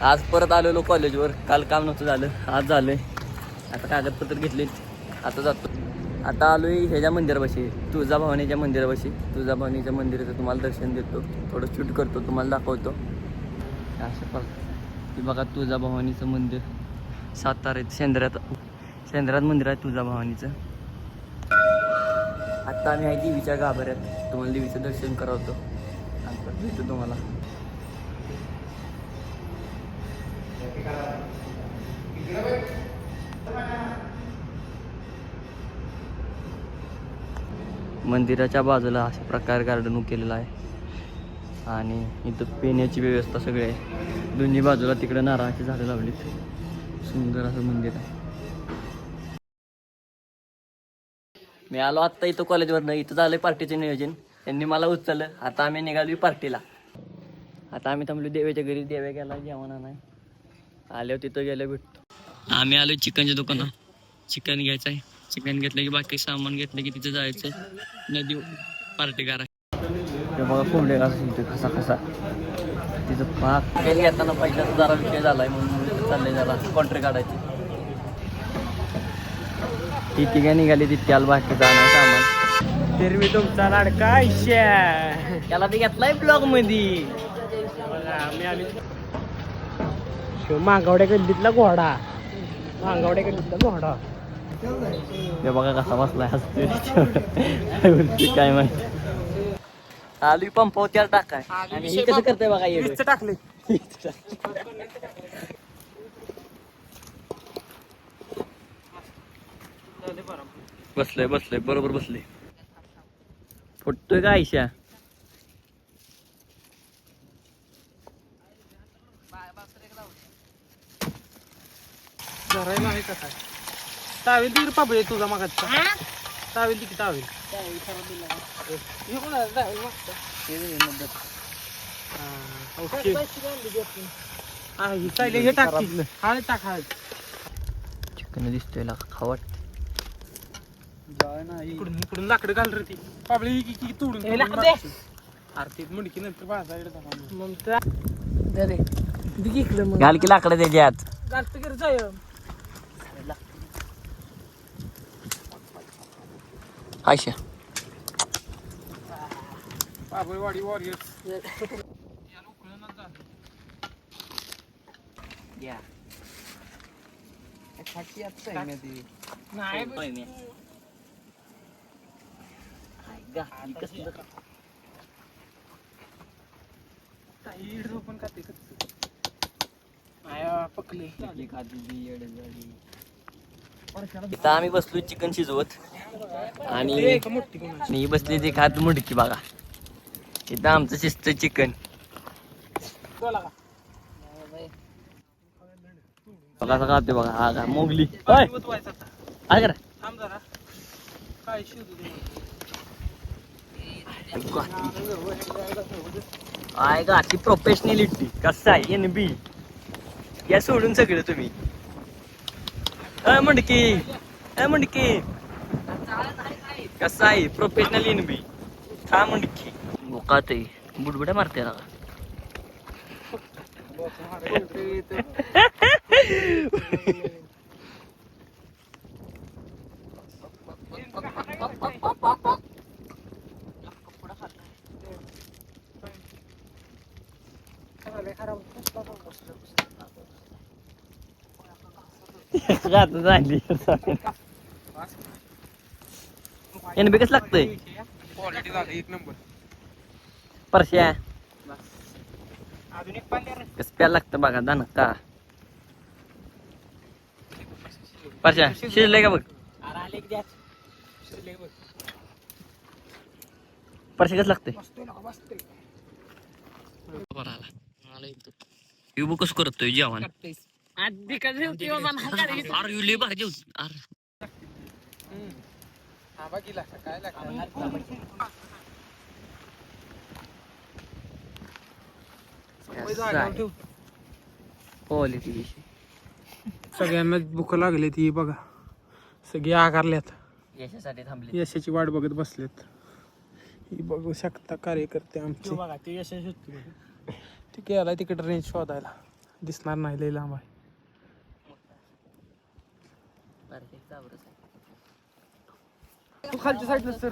आज परत आलेलो कॉलेजवर. काल काम नव्हतं झालं, आज झालंय. आता कागदपत्र घेतले, आता जातो. आता आलोय ह्याच्या मंदिरापाशी, तुळजाभवानीच्या मंदिरापाशी. तुळजाभवानीच्या मंदिराचं तुम्हाला दर्शन देतो, थोडं शूट करतो, तुम्हाला दाखवतो. अशा प्रकारे बघा तुळजाभवानीचं मंदिर साताऱ्यात शेंद्र्यात मंदिर आहे तुळजाभवानीचं. आत्ता आम्ही आहे देवीच्या गाभाऱ्यात. तुम्हाला देवीचं दर्शन करवतो आणि परत भेटतो तुम्हाला. मंदिराच्या बाजूला अशा प्रकारे गार्डन केलेलं आहे आणि इथं पिण्याची व्यवस्था सगळी आहे. दोन्ही बाजूला तिकडे नारळाची झाडं लावलीत. सुंदर असं मंदिर आहे. मी आलो आत्ता इथं कॉलेजवरनं. इथं झालं पार्टीचं नियोजन, त्यांनी मला उचललं. आता आम्ही निघालो पार्टीला. आता आम्ही थांबलो देवाच्या घरी. देव्या गेला जेवणा नाही, आल्यावर तिथं गेलं भेटतो. आम्ही आलो चिकनच्या दुकानात. चिकन घ्यायचं आहे. चिकन घेतलं की बाकी सामान घेतलं की तिथं जायचं नदी पार्टी करायची. बघा कोंबडे कसा कसा तिथं पाक घेताना पहिल्याचा जरा विषय झालाय म्हणून चाललंय जरा कॉन्ट्री काढायची. ती तिघा निघाली तितक्याला बाकीचं आणायचं सामान. तर मी तुमचा लाडका आयुष्य त्याला ते घेतलाय ब्लॉग मध्ये. आम्ही आली मांगवड्या गल्लीतला घोडा. मांगवड्या गल्लीतला घोडा. हे बघा कसा बसलाय हसतोय काय माहिती. आलू पंपावर त्याला टाकाय आणि हे कसं करतंय बघा. हे टाकले बसलंय बरोबर बसलंय. फुटतोय का आयशा? धरायला आहे का काय? टावेल ती पाबळे तुझा मागाचा. टावेल ती की टावेल. हे टाक हळद टाक. हळद चिकन दिसतोय खावट. इकडून इकडून लाकडं घाल रे ती पाबळी की तोडून आरतीत मुंडकी नंतर बाजाराकडे घाल की लाकडं त्याच्यात. घालतो की जाय आयशा पाबळवाडी वॉरियर्स. इथं आम्ही बसलो चिकन शिजवत आणि ही बसली ती खात मुडकी. बघा इथं आमचं शिजत चिकन. बघा कसं खाते बघा. हा का मोगली काय करा आहे का ती प्रोफेशनॅलिटी. कसं आहे NB या सोडून सगळं तुम्ही. म्हणकी कसं आहे प्रोफेशनल NB का म्हणकी मोकात आहे. बुडबुड्या मारते ना. झाली NB कसं लागतंय एक नंबर. परश्या कसं प्यायला लागतं बघा. दान का परश्या शिजलंय का बघ. परश्या कसं लागतंय. युब कसं करतोय जेवण. अरे युले भाजी सगळ्यांना भूक लागली ती बघा. सगळी आकारल्यात. यशासाठी थांबले. यशाची वाट बघत बसलेत. ही बघू शकता कार्यकर्ते आमचे. ते गेला तिकडे रेंज शोधायला. दिसणार नाही लय लांब आहे. तू खालच्या साईडला सर.